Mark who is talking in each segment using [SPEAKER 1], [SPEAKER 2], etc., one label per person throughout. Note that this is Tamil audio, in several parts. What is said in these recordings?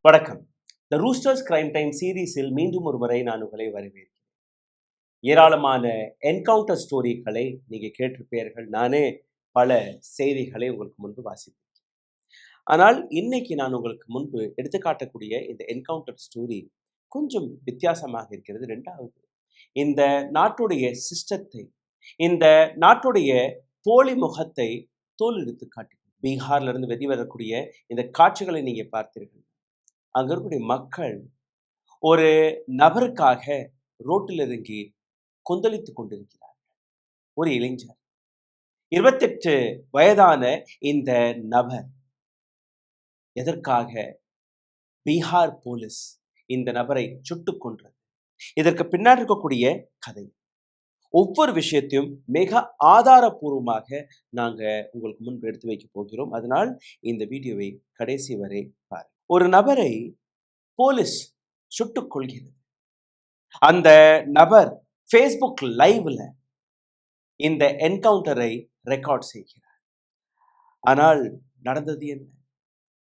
[SPEAKER 1] வணக்கம். த ரூஸ்டர்ஸ் கிரைம் டைம் சீரீஸில் மீண்டும் ஒரு முறை நான் உங்களை வரவேற்கிறேன். ஏராளமான என்கவுண்டர் ஸ்டோரிகளை நீங்க கேட்டிருப்பீர்கள். நானே பல செய்திகளை உங்களுக்கு முன்பு வாசிப்பேன். ஆனால் இன்னைக்கு நான் உங்களுக்கு முன்பு எடுத்துக்காட்டக்கூடிய இந்த என்கவுண்டர் ஸ்டோரி கொஞ்சம் வித்தியாசமாக இருக்கிறது. ரெண்டாவது, இந்த நாட்டுடைய சிஸ்டத்தை, இந்த நாட்டுடைய போலி முகத்தை தோலெடுத்து காட்டி பீகார்ல இருந்து வெளிவரக்கூடிய இந்த காட்சிகளை நீங்க பார்த்தீர்கள். அங்க இருக்கக்கூடிய மக்கள் ஒரு நபருக்காக ரோட்டில் இறங்கி கொந்தளித்துக் கொண்டிருக்கிறார். ஒரு இளைஞர், 28 வயதான இந்த நபர் எதற்காக பீகார் போலீஸ் இந்த நபரை சுட்டுக் கொன்றது? இதற்கு பின்னாடி இருக்கக்கூடிய கதை, ஒவ்வொரு விஷயத்தையும் மிக ஆதாரபூர்வமாக நாங்க உங்களுக்கு முன்பு எடுத்து வைக்க போகிறோம். அதனால் இந்த வீடியோவை கடைசி வரை பாருங்கள். ஒரு நபரை போலீஸ் சுட்டுக் கொள்கிறது. அந்த நபர் ஃபேஸ்புக் லைவ்ல இந்த என்கவுண்டரை ரெக்கார்ட் செய்கிறார். ஆனால் நடந்தது என்ன?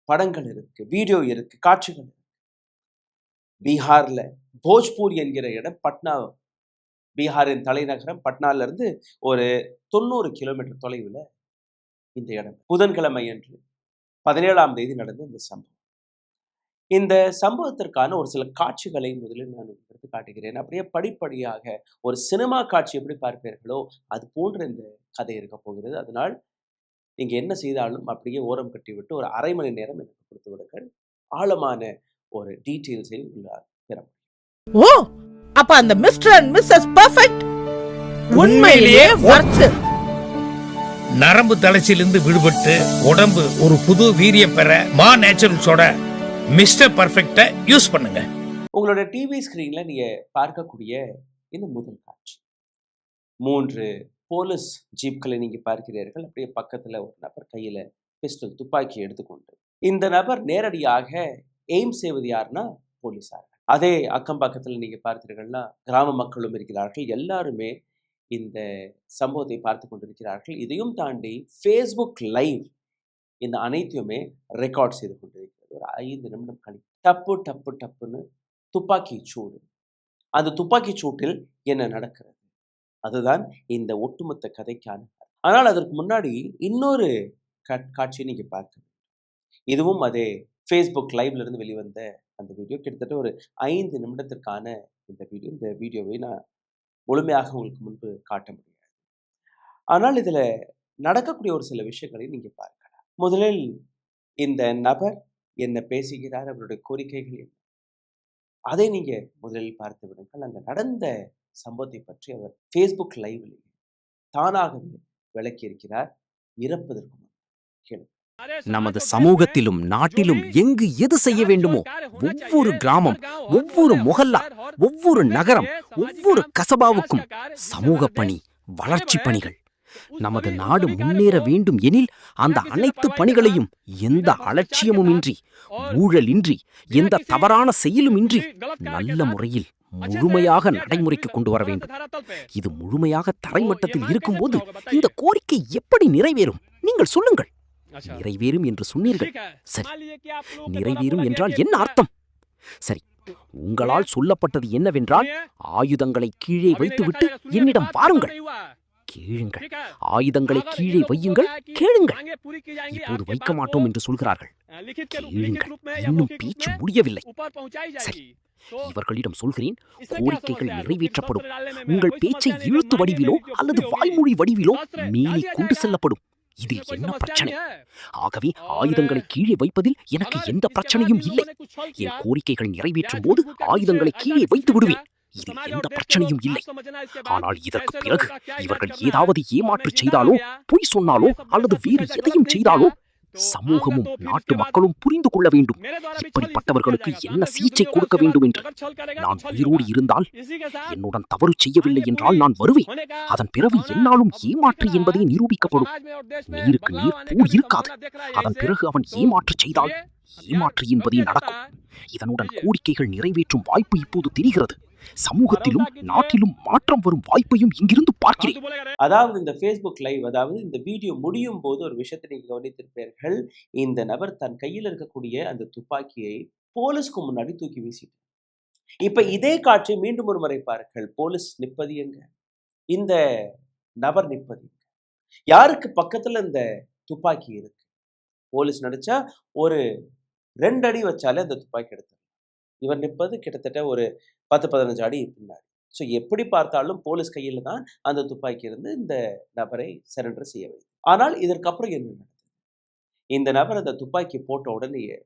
[SPEAKER 1] படங்கள் இருக்கு, வீடியோ இருக்கு, காட்சிகள் இருக்கு. பீகார்ல போஜ்பூர் என்கிற இடம், பட்னா, பீகாரின் தலைநகரம் பட்னால இருந்து ஒரு 90 கிலோமீட்டர் தொலைவில் இந்த இடம். புதன்கிழமை அன்று 17ஆம் தேதி நடந்த இந்த சம்பவம். இந்த சம்பவத்திற்கான ஒரு சில காட்சிகளை முதலில் நான் எடுத்து காட்டுகிறேன். அப்படியே படிப்படியாக ஒரு சினிமா காட்சி எப்படி பார்ப்பீர்களோ அது போன்ற இந்த கதை இருக்க போகிறது. அதனால் நீங்க என்ன செய்தாலும் அப்படியே ஓரம் கட்டி விட்டு ஒரு அரை மணி நேரம் எனக்கு கொடுத்து விடுங்கள். ஆழமான ஒரு டீட்டெயில்ஸை உங்களால் பெற முடியும்.
[SPEAKER 2] ஓ, அப்ப அந்த மிஸ்டர் அண்ட் மிஸ்ஸஸ் பெர்ஃபெக்ட் உண்மையிலேயே வர்த்.
[SPEAKER 3] நரம்பு தளர்ச்சியிலிருந்து விடுபட்டு உடம்பு ஒரு புது வீரியம் பெற மா நேச்சுரல்ஸோட மிஸ்டர் பர்ஃபெக்ட்டை யூஸ் பண்ணுங்க.
[SPEAKER 1] உங்களோட டிவி ஸ்கிரீன்ல நீங்க பார்க்கக்கூடிய இந்த முதல் காட்சி, 3 போலீஸ் ஜீப்களை நீங்க பார்க்கிறீர்கள். அப்படியே பக்கத்துல ஒரு நபர் கையில பிஸ்டல், துப்பாக்கி எடுத்துக்கொண்டு. இந்த நபர் நேரடியாக எய்ம் செய்வது யாருன்னா போலீஸார். அதே அக்கம் பக்கத்துல நீங்க பார்த்தீர்கள்னா கிராம மக்களும் இருக்கிறார்கள். எல்லாருமே இந்த சம்பவத்தை பார்த்து கொண்டிருக்கிறார்கள். இதையும் தாண்டி ஃபேஸ்புக் லைவ் இந்த அனைத்தையுமே ரெக்கார்ட் செய்து கொண்டிருக்கிறது. ஒரு 5 நிமிடம் கழித்து டப்பு டப்பு டப்புன்னு துப்பாக்கி சூடு. அந்த துப்பாக்கி சூட்டில் என்ன நடக்கிறது? அதுதான் இந்த ஒட்டுமொத்த கதைக்கான. ஆனால் அதற்கு முன்னாடி இன்னொரு காட்சியை நீங்க பார்க்க. இதுவும் அதே ஃபேஸ்புக் லைவ்ல இருந்து வெளிவந்த அந்த வீடியோ. கிட்டத்தட்ட ஒரு 5 நிமிடத்திற்கான இந்த வீடியோ. இந்த வீடியோவை நான் முழுமையாக உங்களுக்கு முன்பு காட்ட முடியாது. ஆனால் இதுல நடக்கக்கூடிய ஒரு சில விஷயங்களை நீங்க பார்க்கலாம். முதலில் இந்த நபர் என்ன பேசுகிறார், அவருடைய கோரிக்கைகள் என்ன, அதை நீங்க முதலில் பார்த்து விடுங்கள். அங்க நடந்த சம்பவத்தை பற்றி அவர் ஃபேஸ்புக் லைவ்ல தானாகவே விளக்கி இருக்கிறார். இறப்பதற்கு முன் கேளு.
[SPEAKER 4] நமது சமூகத்திலும் நாட்டிலும் எங்கு எது செய்ய வேண்டுமோ, ஒவ்வொரு கிராமம், ஒவ்வொரு முகல்லா, ஒவ்வொரு நகரம், ஒவ்வொரு கசபாவுக்கும் சமூக பணி, வளர்ச்சி பணிகள். நமது நாடு முன்னேற வேண்டும் எனில் அந்த அனைத்து பணிகளையும் எந்த அலட்சியமுமின்றி, ஊழலின்றி, எந்த தவறான செயலுமின்றி நல்ல முறையில் முழுமையாக நடைமுறைக்கு கொண்டு வர வேண்டும். இது முழுமையாக தரைமட்டத்தில் இருக்கும்போது இந்த கோரிக்கை எப்படி நிறைவேறும்? நீங்கள் சொல்லுங்கள். நிறைவேறும் என்று சொன்னீர்கள். சரி, நிறைவேறும் என்றால் என்ன அர்த்தம்? சரி, உங்களால் சொல்லப்பட்டது என்னவென்றால், ஆயுதங்களை கீழே வைத்துவிட்டு என்னிடம் வாருங்கள், கேளுங்கள். ஆயுதங்களை கீழே வையுங்கள், கேளுங்கள். இப்போது வைக்க மாட்டோம் என்று சொல்கிறார்கள். கேளுங்கள், இன்னும் பேச்சு முடியவில்லை. சரி, இவர்களிடம் சொல்கிறேன், கோரிக்கைகள் நிறைவேற்றப்படும். உங்கள் பேச்சை எழுத்து வடிவிலோ அல்லது வாய்மொழி வடிவிலோ மேலே கொண்டு செல்லப்படும். இதில் என்ன பிரச்சனை? ஆகவே ஆயுதங்களை கீழே வைப்பதில் எனக்கு எந்த பிரச்சனையும் இல்லை. என் கோரிக்கைகள் நிறைவேற்றும் போது ஆயுதங்களை கீழே வைத்து விடுவேன். இதில் எந்த பிரச்சனையும் இல்லை. ஆனால் இதற்கு பிறகு இவர்கள் ஏதாவது ஏமாற்று செய்தாலோ, பொய் சொன்னாலோ அல்லது வேறு எதையும் செய்தாலோ சமூகமும் நாட்டு மக்களும் புரிந்து கொள்ள வேண்டும் இப்படிப்பட்டவர்களுக்கு என்ன சிகிச்சை கொடுக்க வேண்டும் என்று. நான் உயிரோடு இருந்தால், என்னுடன் தவறு செய்யவில்லை என்றால் நான் வருவேன். அதன் பிறகு என்னாலும் ஏமாற்று என்பதே நிரூபிக்கப்படும். நீருக்கு நீர் போல் இருக்காது. அதன் பிறகு அவன் ஏமாற்று செய்தால் ஏமாற்று என்பதே நடக்கும். இதனுடன் கோரிக்கைகள் நிறைவேற்றும் வாய்ப்பு இப்போது தெரிகிறது. சமூகத்திலும் நாட்டிலும் மாற்றம் வரும் வாய்ப்பையும் இங்கிருந்து பார்க்கிறேன்.
[SPEAKER 1] அதாவது இந்த ஃபேஸ்புக் லைவ், அதாவது இந்த வீடியோ முடியும் போது ஒரு விஷயத்தை நீங்க கவனித்திருப்பீர்கள். இந்த நபர் தன் கையில் இருக்கக்கூடிய அந்த துப்பாக்கியை போலீஸ்க்கு முன்னாடி தூக்கி வீசிட்டு. இப்ப இதே காட்சி மீண்டும் ஒரு முறை பாருங்கள். போலீஸ் நிற்பது எங்க? இந்த நபர் நிற்பது எங்க? யாருக்கு பக்கத்துல இந்த துப்பாக்கி இருக்கு? போலீஸ் நடிச்சா ஒரு 2 அடி வச்சாலே அந்த துப்பாக்கி எடுத்துரும். இவர் நிற்பது கிட்டத்தட்ட ஒரு 10, 15 அடி பின்னாடி. ஸோ எப்படி பார்த்தாலும் போலீஸ் கையில தான் அந்த துப்பாக்கி இருந்து இந்த நபரை சரண்டர் செய்ய வைக்கும். ஆனால் இதற்கப்புறம் என்ன நடந்தது? இந்த நபர் அந்த துப்பாக்கி போட்ட உடனேயே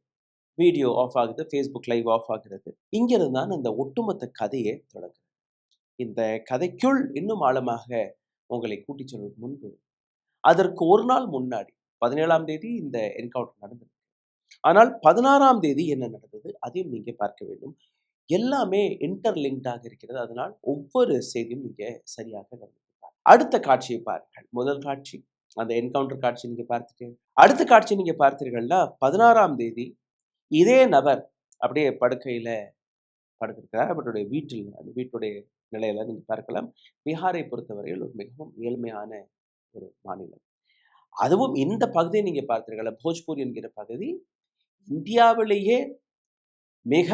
[SPEAKER 1] வீடியோ ஆஃப் ஆகுது, ஃபேஸ்புக் லைவ் ஆஃப் ஆகிறது. இங்கிருந்து தான் அந்த ஒட்டுமொத்த கதையே தொடங்குது. இந்த கதைக்குள் இன்னும் ஆழமாக உங்களை கூட்டிச் செல்வதற்கு முன்பு, அதற்கு ஒரு நாள் முன்னாடி 17ஆம் தேதி இந்த என்கவுண்டர் நடந்தது. ஆனால் 16ஆம் தேதி என்ன நடந்தது? அதையும் நீங்க பார்க்க வேண்டும். எல்லாமே இன்டர்லிங்க்டாக இருக்கிறது. அதனால் ஒவ்வொரு செய்தியும் நீங்க சரியாக கவனித்து அடுத்த காட்சியை பாருங்கள். முதல் காட்சி அந்த என்கவுண்டர் காட்சி நீங்க பார்த்துட்டு, அடுத்த காட்சி நீங்க பார்த்தீர்கள்னா 16ஆம் தேதி இதே நபர் அப்படியே படுக்கையில படுத்திருக்கிறார். அவருடைய வீட்டில் அந்த வீட்டுடைய நிலையில நீங்க பார்க்கலாம். பீகாரை பொறுத்தவரையில் ஒரு மிகவும் ஏழ்மையான ஒரு மாநிலம். அதுவும் இந்த பகுதியை நீங்க பார்த்தீர்களா, போஜ்பூர் என்கிற பகுதி இந்தியாவிலேயே மிக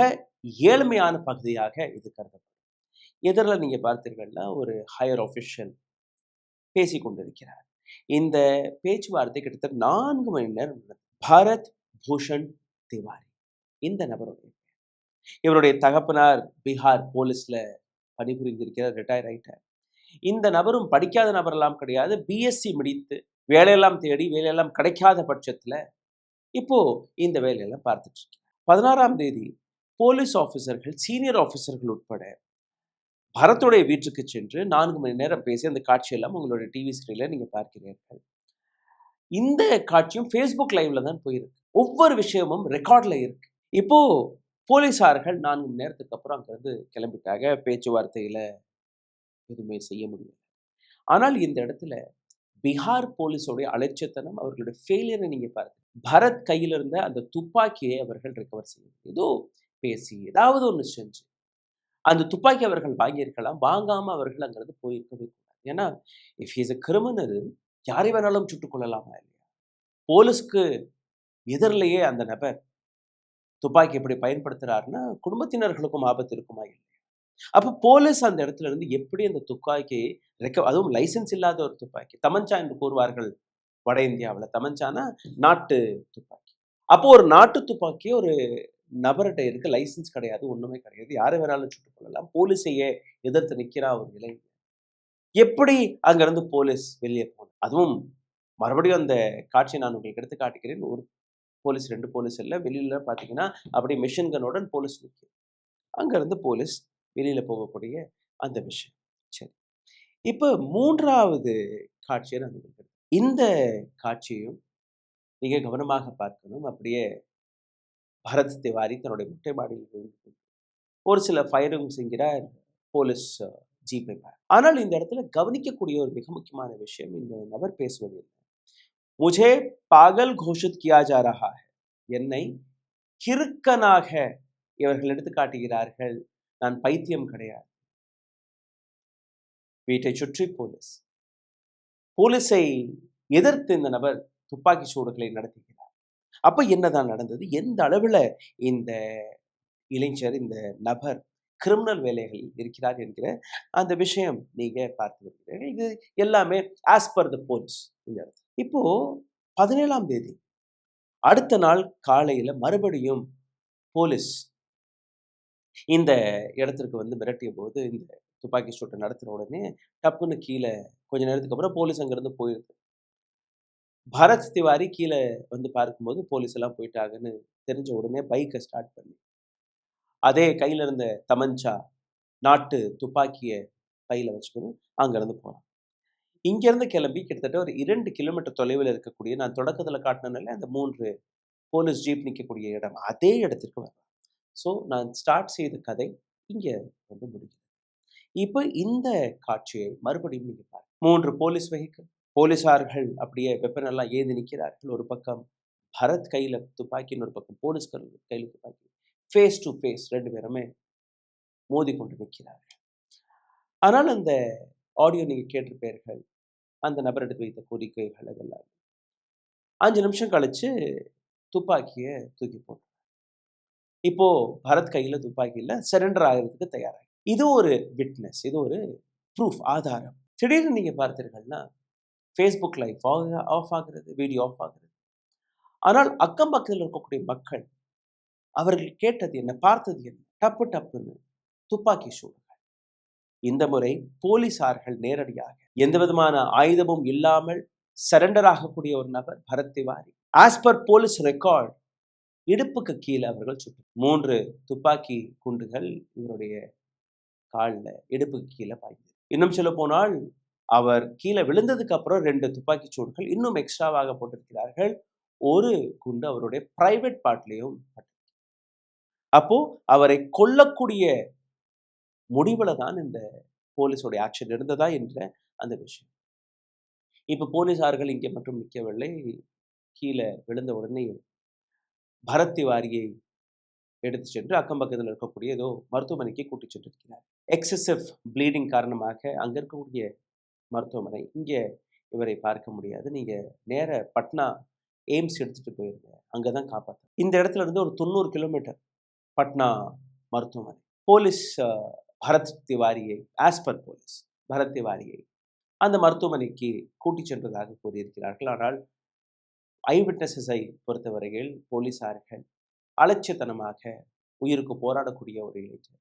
[SPEAKER 1] ஏழ்மையான பகுதியாக இது கருதப்படும். எதிரில் நீங்க பார்த்தீர்கள்னா ஒரு ஹையர் ஆஃபிஷியல் பேசிக் கொண்டிருக்கிறார். இந்த பேச்சுவார்த்தை கிட்டத்தட்ட 4 மணி நேரம் நடந்தது. பாரத் பூஷன் திவாரி இந்த நபருடைய பெயர். இவருடைய தகப்பனார் பீகார் போலீஸ்ல பணிபுரிந்திருக்கிறார், ரிட்டையர் ஆயிட்டார். இந்த நபரும் படிக்காத நபரெல்லாம் கிடையாது. பிஎஸ்சி முடித்து வேலையெல்லாம் தேடி வேலையெல்லாம் கிடைக்காத பட்சத்துல இப்போ இந்த வேலையெல்லாம் பார்த்துட்டு இருக்கேன். 16ஆம் தேதி போலீஸ் ஆபீசர்கள், சீனியர் ஆபீசர்கள் உட்பட பரத்துடைய வீட்டுக்கு சென்று 4 மணி நேரம் பேசி அந்த காட்சியெல்லாம் உங்களுடைய டிவி ஸ்கிரீன்ல நீங்க பார்க்கிறீர்கள். இந்த காட்சியும் ஃபேஸ்புக் லைவ்ல தான் போயிருக்கு. ஒவ்வொரு விஷயமும் ரெக்கார்ட்ல இருக்கு. இப்போ போலீசார்கள் 4 மணி நேரத்துக்கு அப்புறம் அங்கிருந்து கிளம்பிட்டாங்க. பேச்சுவார்த்தையில எதுவுமே செய்ய முடியல. ஆனால் இந்த இடத்துல பீகார் போலீஸோடைய அலட்சியத்தனம், அவர்களுடைய ஃபெயிலியரை நீங்க பாருங்க. பரத் கையில் இருந்த அந்த துப்பாக்கியை அவர்கள் ரெக்கவர் செய்யணும். ஏதோ பேசி ஏதாவது ஒன்று செஞ்சு அந்த துப்பாக்கி அவர்கள் வாங்கியிருக்கலாம். வாங்காம அவர்கள் அங்கிருந்து போயிருக்கவே கூடாது. ஏன்னா இஃப் ஹீஸ் எ கிரிமினல், யாரை வேணாலும் சுட்டுக் கொள்ளலாமா இல்லையா? போலீஸ்க்கு எதிரிலேயே அந்த நபர் துப்பாக்கி எப்படி பயன்படுத்துறாருன்னா குடும்பத்தினர்களுக்கும் ஆபத்து இருக்குமா இல்லையா? அப்ப போலீஸ் அந்த இடத்துல இருந்து எப்படி அந்த துப்பாக்கியை அதுவும் லைசென்ஸ் இல்லாத ஒரு துப்பாக்கி, தமஞ்சா என்று கூறுவார்கள் வட இந்தியாவுல. தமஞ்சானா நாட்டு துப்பாக்கி. அப்போ ஒரு நாட்டு துப்பாக்கி ஒரு நபர்கிட்ட இருக்கு, லைசென்ஸ் கிடையாது, ஒண்ணுமே கிடையாது, யாரை வேணாலும் சுட்டுக் கொள்ளலாம். போலீஸையே எதிர்த்து நிக்கிறா ஒரு நிலை. எப்படி அங்கிருந்து போலீஸ் வெளியே போகணும்? அதுவும் மறுபடியும் அந்த காட்சியை நான் உங்களுக்கு எடுத்து காட்டுகிறேன். ஒரு போலீஸ், 2 போலீஸ் இல்ல, வெளியில பாத்தீங்கன்னா அப்படியே மிஷின் கன்னுடன் போலீஸ் நிற்கும். அங்கிருந்து போலீஸ் வெளியில போகக்கூடிய அந்த விஷயம். சரி, இப்ப 3வது காட்சியை நான் உங்களுக்கு இந்த காட்சியையும் மிக கவனமாக பார்க்கணும். அப்படியே பரத் திவாரி தன்னுடைய மொட்டை மாடியில் இருந்து ஒரு சில ஃபயரிங் செய்கிறார் போலீஸ் ஜீப்பை. ஆனால் இந்த இடத்துல கவனிக்கக்கூடிய ஒரு மிக முக்கியமான விஷயம், இந்த நபர் பேசுவது இல்லை. முझे பாகல் கோஷித் கியா ஜா ரஹா ஹை. என்னை கிறுக்கனாக இவர்கள் எடுத்து காட்டுகிறார்கள். நான் பைத்தியம் கிடையாது. வீட்டை சுற்றி போலீஸ். போலீஸை எதிர்த்து இந்த நபர் துப்பாக்கி சூடுகளை நடத்துகிறார். அப்ப என்னதான் நடந்தது? எந்த அளவுல இந்த இளைஞர், இந்த நபர் கிரிமினல் வேலைகளில் இருக்கிறார் என்கிற அந்த விஷயம் நீங்க பார்த்து வருகிறீர்கள். இது எல்லாமே ஆஸ் பர் த போலீஸ். இந்த இடத்துல இப்போ 17ஆம் தேதி அடுத்த நாள் காலையில மறுபடியும் போலீஸ் இந்த இடத்திற்கு வந்து மிரட்டிய போது, இந்த துப்பாக்கி சூட்டை நடத்தின உடனே டப்புன்னு கீழே கொஞ்ச நேரத்துக்கு அப்புறம் போலீஸ் அங்கிருந்து போயிருக்கு. பரத் திவாரி கீழே வந்து பார்க்கும்போது போலீஸ் எல்லாம் போயிட்டாங்கன்னு தெரிஞ்ச உடனே பைக்கை ஸ்டார்ட் பண்ணி அதே கையில இருந்த தமஞ்சா, நாட்டு துப்பாக்கியை கையில வச்சுக்கணும் அங்கிருந்து போறான். இங்கிருந்து கிளம்பி கிட்டத்தட்ட ஒரு 2 கிலோமீட்டர் தொலைவில் இருக்கக்கூடிய, நான் தொடக்கத்துல காட்டினால அந்த 3 போலீஸ் ஜீப் நிற்கக்கூடிய இடம், அதே இடத்திற்கு வர்றான். ஸோ நான் ஸ்டார்ட் செய்த கதை இங்க வந்து முடியும். இப்போ இந்த காட்சியை மறுபடியும் நீங்க பாருங்க. 3 போலீஸ் வெஹிக்கிள், போலீசார்கள் அப்படியே வெப்பன் எல்லாம் ஏந்தி நிற்கிறார்கள். ஒரு பக்கம் பரத் கையில துப்பாக்கி, இன்னொரு பக்கம் போலீஸ் கையில துப்பாக்கி. ஃபேஸ் டு ஃபேஸ் 2 பேருமே மோதி கொண்டு நிற்கிறார்கள். ஆனால் அந்த ஆடியோ நீங்க கேட்டிருப்பீர்கள். அந்த நபர் எடுத்து வைத்த கோரிக்கைகள் அதெல்லாம் 5 நிமிஷம் கழிச்சு துப்பாக்கியை தூக்கி போட்டு இப்போ பரத் கையில துப்பாக்கி இல்ல, சரண்டர் ஆகிறதுக்கு தயாராகி. இது ஒரு விட்னஸ், இது ஒரு ப்ரூஃப், ஆதாரம். திடீர்னு நீங்க பார்த்தீர்கள்னா Facebook லைவ் ஆஃப் ஆகிறது, வீடியோ ஆஃப் ஆகிறது. ஆனால் அக்கம் பக்கத்தில் இருக்கக்கூடிய மக்கள் அவர்கள் கேட்டது என்ன, பார்த்தது என்ன? டப்பு டப்புன்னு துப்பாக்கி சூடுகள். இந்த முறை போலீசார்கள் நேரடியாக எந்த விதமான ஆயுதமும் இல்லாமல் சரண்டர் ஆகக்கூடிய ஒரு நபர் Bharat Tiwari. As per police record, இடுப்புக்கு கீழே அவர்கள் சுட்டு 3 துப்பாக்கி குண்டுகள் இவருடைய கால்ல இடுப்புக்கு கீழே பாய்ந்தது. இன்னும் சொல்ல போனால் அவர் கீழே விழுந்ததுக்கு அப்புறம் 2 துப்பாக்கி சூடுகள் இன்னும் எக்ஸ்ட்ராவாக போட்டிருக்கிறார்கள். ஒரு குண்டு அவருடைய பிரைவேட் பார்ட்லயும் பட்டது. அப்போ அவரை கொல்லக்கூடிய முடிவுல தான் இந்த போலீஸோட ஆக்ஷன் இருந்ததா என்ற அந்த விஷயம். இப்ப போலீசார்கள் இங்கே மட்டும் நிற்கவில்லை. கீழே விழுந்த உடனே பரத் திவாரியை எடுத்து சென்று அக்கம் பக்கத்தில் இருக்கக்கூடிய ஏதோ மருத்துவமனைக்கு கூட்டிச் சென்றிருக்கிறார். எக்ஸசிவ் ப்ளீடிங் காரணமாக அங்க இருக்கக்கூடிய மருத்துவமனை, இங்கே இவரை பார்க்க முடியாது, நீங்க நேர பட்னா எய்ம்ஸ் எடுத்துட்டு போயிருங்க, அங்கதான் காப்பாற்ற. இந்த இடத்துல இருந்து ஒரு 90 கிலோமீட்டர் பட்னா மருத்துவமனை. போலீஸ் பரத் திவாரியை, ஆஸ் பர் போலீஸ் பரத் திவாரியை அந்த மருத்துவமனைக்கு கூட்டிச் சென்றதாக கூறியிருக்கிறார்கள். ஆனால் ஐ விட்னஸஸை பொறுத்தவரையில் போலீசார்கள் அலட்சியத்தனமாக உயிருக்கு போராடக்கூடிய ஒரு இளைஞர்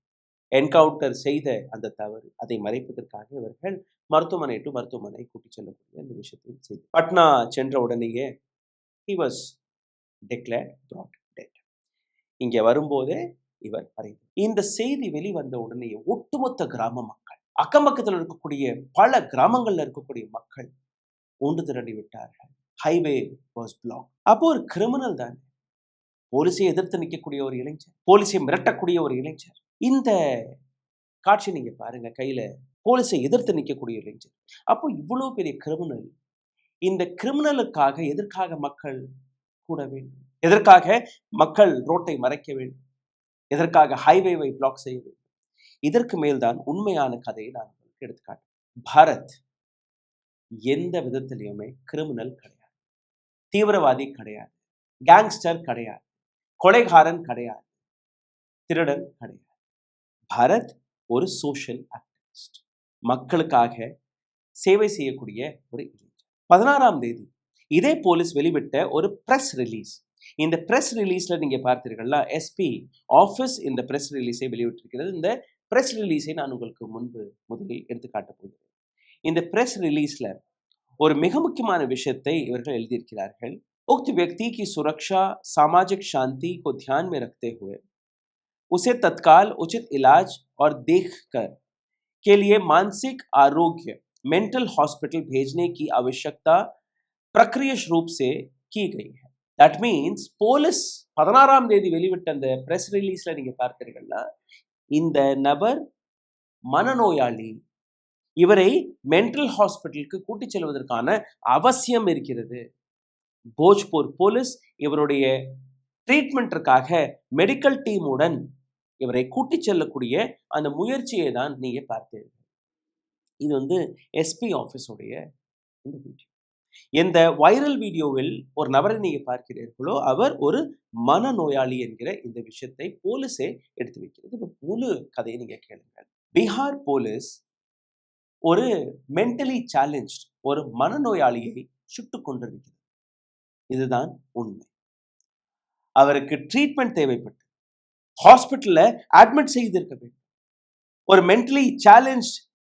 [SPEAKER 1] என்கவுண்டர் செய்த அந்த தவறு, அதை மறைப்பதற்காக இவர்கள் மருத்துவமனை டு மருத்துவமனை கூட்டிச் செல்லக்கூடிய அந்த விஷயத்தை செய்து பட்னா சென்ற உடனேயே he was declared brought dead. இங்கே வரும்போதே இவர் மறைந்தார். இந்த செய்தி வெளிவந்த உடனே ஒட்டுமொத்த கிராம மக்கள், அக்கம் பக்கத்தில் இருக்கக்கூடிய பல கிராமங்கள்ல இருக்கக்கூடிய மக்கள் ஒன்று திரண்டு விட்டார்கள். Highway was block. அப்போ ஒரு கிரிமினல் தான், போலீஸை எதிர்த்து நிற்கக்கூடிய ஒரு இளைஞர், போலீஸை மிரட்டக்கூடிய ஒரு இளைஞர். இந்த காட்சி நீங்க பாருங்க, கையில போலீஸை எதிர்த்து நிற்கக்கூடிய இளைஞர். அப்போ இவ்வளவு பெரிய கிரிமினல், இந்த கிரிமினலுக்காக எதற்காக மக்கள் கூட வேண்டும்? எதற்காக மக்கள் ரோட்டை மறைக்க வேண்டும்? எதற்காக ஹைவேவை பிளாக் செய்ய வேண்டும்? இதற்கு மேல்தான் உண்மையான கதையை நான் உங்களுக்கு எடுத்துக்காட்டேன். பாரத் எந்த விதத்திலையுமே கிரிமினல் கிடையாது, தீவிரவாதி கிடையாது, கேங்ஸ்டர் கிடையாது, கொலைகாரன் கிடையாது, திருடன் கிடையாது. பாரத் ஒரு சோஷியல் ஆக்டிவிஸ்ட், மக்களுக்காக சேவை செய்யக்கூடிய ஒரு இளைஞர். 16ஆம் தேதி இதே போலீஸ் வெளிவிட்ட ஒரு பிரஸ் ரிலீஸ். இந்த பிரஸ் ரிலீஸ்ல நீங்க பார்த்தீர்கள்னா எஸ்பி ஆஃபீஸ் இந்த பிரஸ் ரிலீஸை வெளியிட்டிருக்கிறது. இந்த பிரஸ் ரிலீஸை நான் உங்களுக்கு முதலில் எடுத்துக்காட்ட போகிறேன். இந்த பிரஸ் ரிலீஸ்ல ஒரு மிக முக்கியமான விஷயத்தை இவர்கள் எழுதியிருக்கிறார்கள். उक्त व्यक्ति की सुरक्षा, सामाजिक शांति को ध्यान में रखते हुए उसे तत्काल उचित इलाज और देखकर के लिए मानसिक आरोग्य मेंटल हॉस्पिटल भेजने की आवश्यकता प्रक्रिया रूप से की गई है. That means போலீஸ் 16ஆம் தேதி வெளிவிட்ட அந்த பிரஸ் ரிலீஸ்ல நீங்க பார்த்தீர்கள்னா இந்த நபர் மனநோயாளி, இவரை மென்டல் ஹாஸ்பிட்டலுக்கு கூட்டிச் செல்வதற்கான அவசியம் இருக்கிறது. போஜ்பூர் போலீஸ் இவருடைய ட்ரீட்மெண்ட்டிற்காக மெடிக்கல் டீமுடன் இவரை கூட்டிச் செல்லக்கூடிய அந்த முயற்சியை தான் நீங்க பார்த்தீர்கள். இது எஸ்பி ஆஃபீஸோடைய இந்த வீடியோ. இந்த வைரல் வீடியோவில் ஒரு நபரை நீங்க பார்க்கிறீர்களோ அவர் ஒரு மனநோயாளி என்கிற இந்த விஷயத்தை போலீஸே எடுத்து வைக்கிறது. இப்ப முழு கதையை நீங்க கேளுங்கள். பீகார் போலீஸ் ஒரு மென்டலி சேலஞ்ச் ஒரு மனநோயாளியை சுட்டுக் கொண்டிருக்கிறது. இதுதான் உண்மை. அவருக்கு ட்ரீட்மெண்ட் தேவைப்பட்டு ஹாஸ்பிட்டல்ல அட்மிட் செய்திருக்க வேண்டும். ஒரு மென்டலி சேலஞ்ச்,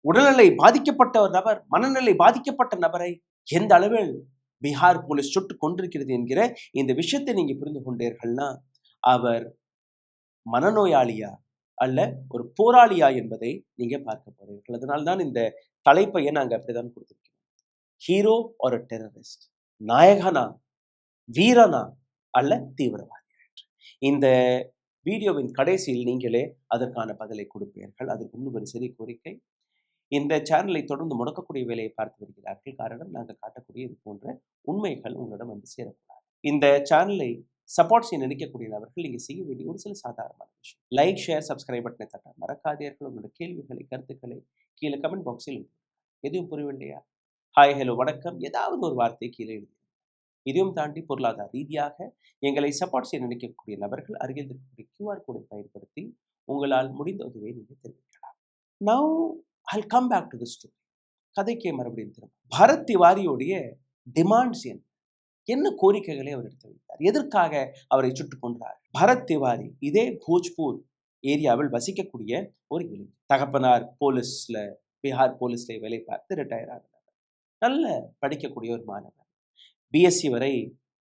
[SPEAKER 1] உடல்நிலை பாதிக்கப்பட்ட ஒரு நபர், மனநிலை பாதிக்கப்பட்ட நபரை எந்த அளவில் பீகார் போலீஸ் சுட்டுக் கொண்டிருக்கிறது என்கிற இந்த விஷயத்தை நீங்க புரிந்து கொண்டீர்கள்னா அவர் மனநோயாளியா அல்ல ஒரு போராளியா என்பதை நீங்க பார்க்க போறீர்கள். அதனால்தான் இந்த தலைப்பையை நாங்க அப்படிதான் கொடுத்திருக்கிறோம். ஹீரோ ஒரு டெரரிஸ்ட், நாயகனா, வீரனா அல்ல தீவிரவாதி. இந்த வீடியோவின் கடைசியில் நீங்களே அதற்கான பதிலை கொடுப்பீர்கள். அதற்கு இன்னும் ஒரு சிறிய கோரிக்கை, இந்த சேனலை தொடர்ந்து முடக்கக்கூடிய வேலையை பார்த்து வருகிறார்கள். காரணம், நாங்கள் காட்டக்கூடிய இது போன்ற உண்மைகள் உங்களிடம் சேரக்கூடாது. இந்த சேனலை சப்போர்ட் செய்ய நினைக்கக்கூடிய நபர்கள் நீங்க செய்ய வேண்டிய ஒரு சில சாதாரணமான விஷயம், லைக், ஷேர், சப்ஸ்கிரைப் பட்டனை தட்ட மறக்காதீர்கள். உங்களோட கேள்விகளை, கருத்துக்களை கீழே கமெண்ட் பாக்ஸில் எதுவும் புரியவில்லையா, ஹாய், ஹலோ, வணக்கம், ஏதாவது ஒரு வார்த்தை கீழே எழுதி இதையும் தாண்டி பொருளாதார ரீதியாக எங்களை சப்போர்ட் செய்ய நினைக்கக்கூடிய நபர்கள் அருகில் இருக்கக்கூடிய QR கோடை பயன்படுத்தி உங்களால் முடிந்த உதவியை நீங்கள் தெரிவிக்கலாம். Now I'll come back to the story. கதைக்கே மறுபடியும் திரும்ப. பரத் திவாரியோடைய டிமாண்ட்ஸ் என்ன கோரிக்கைகளை அவர் எடுத்து வைத்தார்? எதற்காக அவரை சுட்டுக் கொன்றார்? பரத் திவாரி இதே போஜ்பூர் ஏரியாவில் வசிக்கக்கூடிய ஒரு இளைஞர். தகப்பனார் போலீஸ்ல, பீகார் போலீஸ்ல வேலை பார்த்து ரிட்டையர் ஆகிறார். நல்ல படிக்கக்கூடிய ஒரு மாணவர். BSc வரை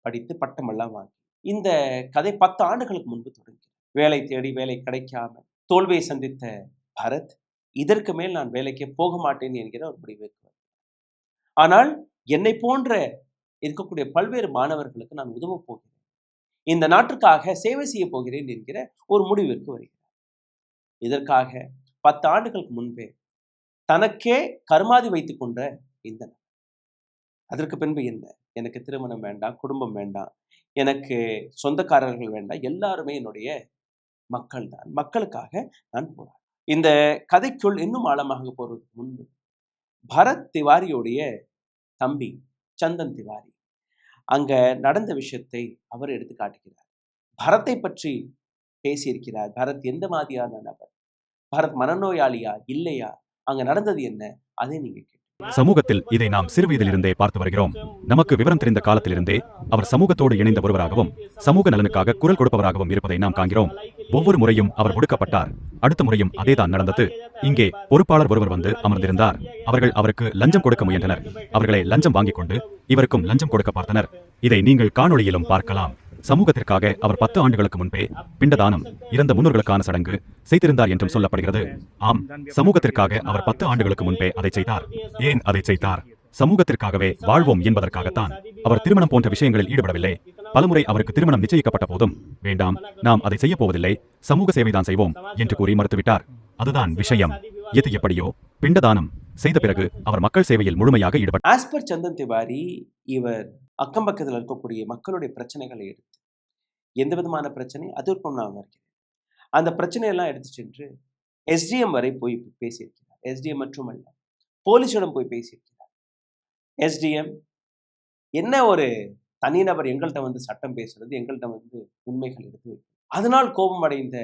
[SPEAKER 1] படித்து பட்டமெல்லாம் வாங்கி. இந்த கதை 10 ஆண்டுகளுக்கு முன்பு தொடங்கி வேலை தேடி வேலை கிடைக்காம தோல்வியை சந்தித்த பரத் இதற்கு மேல் நான் வேலைக்கே போக மாட்டேன் என்கிற ஒரு முடிவுக்கு வந்தார். ஆனால் என்னை போன்ற இருக்கக்கூடிய பல்வேறு மாணவர்களுக்கு நான் உதவ போகிறேன், இந்த நாட்டுக்காக சேவை செய்ய போகிறேன் என்கிற ஒரு முடிவிற்கு வருகிறார். இதற்காக 10 ஆண்டுகளுக்கு முன்பே தனக்கே கர்மாதி வைத்துக் கொண்ட இந்த நபர். அதற்கு பின்பு என்ன? எனக்கு திருமணம் வேண்டாம், குடும்பம் வேண்டாம், எனக்கு சொந்தக்காரர்கள் வேண்டாம், எல்லாருமே என்னுடைய மக்கள் தான், மக்களுக்காக நான் போறேன். இந்த கதைக்குள் இன்னும் ஆழமாக போறதுக்கு முன்பு பரத் திவாரியோடைய தம்பி சந்தன் திவாரி அங்க நடந்த விஷயத்தை அவர் எடுத்து காட்டுகிறார். பரத்தை பற்றி பேசியிருக்கிறார். பரத் எந்த மாதிரியான நபர், பரத் மனநோயாளியா இல்லையா, அங்க நடந்தது என்ன, அதை நீங்க கேட்டு.
[SPEAKER 5] சமூகத்தில் இதை நாம் சிறுவயதிலிருந்தே பார்த்து வருகிறோம். நமக்கு விவரம் தெரிந்த காலத்திலிருந்தே அவர் சமூகத்தோடு இணைந்த ஒருவராகவும் சமூக நலனுக்காக குரல் கொடுப்பவராகவும் இருப்பதை நாம் காண்கிறோம். ஒவ்வொரு முறையும் அவர் ஒடுக்கப்பட்டார். அடுத்த முறையும் அதேதான் நடந்தது. இங்கே பொறுப்பாளர் ஒருவர் வந்து அமர்ந்திருந்தார். அவர்கள் அவருக்கு லஞ்சம் கொடுக்க முயன்றனர். அவர்களை லஞ்சம் வாங்கிக் கொண்டு இவருக்கும் லஞ்சம் கொடுக்க பார்த்தனர். இதை நீங்கள் காணொளியிலும் பார்க்கலாம். சமூகத்திற்காக அவர் 10 ஆண்டுகளுக்கு முன்பே பிண்டதானம், இறந்த முன்னோர்களுக்கான சடங்கு செய்திருந்தார் என்றும் சொல்லப்படுகிறது. ஆம், சமூகத்திற்காக அவர் 10 ஆண்டுகளுக்கு முன்பே அதை செய்தார். ஏன் அதை செய்தார்? சமூகத்திற்காகவே வாழ்வோம் என்பதற்காகத்தான். அவர் திருமணம் போன்ற விஷயங்களில் ஈடுபடவில்லை. பலமுறை அவருக்கு திருமணம் நிச்சயிக்கப்பட்ட போதும் வேண்டாம், நாம் அதை செய்ய போவதில்லை, சமூக சேவைதான் செய்வோம் என்று கூறி மறுத்துவிட்டார். அதுதான் விஷயம். எது எப்படியோ பிண்டதானம் செய்த பிறகு அவர் மக்கள் சேவையில் முழுமையாக ஈடுபட்டார்.
[SPEAKER 1] ஆஸ் பர் சந்தன் திவாரி, இவர் அக்கம் பக்கத்தில் இருக்கக்கூடிய மக்களுடைய பிரச்சனைகளை எடுத்து, எந்த விதமான பிரச்சனை அதற்கும் நான் வருகிறேன், அந்த பிரச்சனையெல்லாம் எடுத்து சென்று SDM வரை போய் பேசியிருக்கிறார். SDM மட்டுமல்ல, போலீஸிடம் போய் பேசியிருக்கிறார். SDM என்ன ஒரு தனிநபர் எங்கள்கிட்ட வந்து சட்டம் பேசுறது, எங்கள்கிட்ட வந்து உண்மைகள் எடுத்து வைக்கிறது. அதனால் கோபம் அடைந்த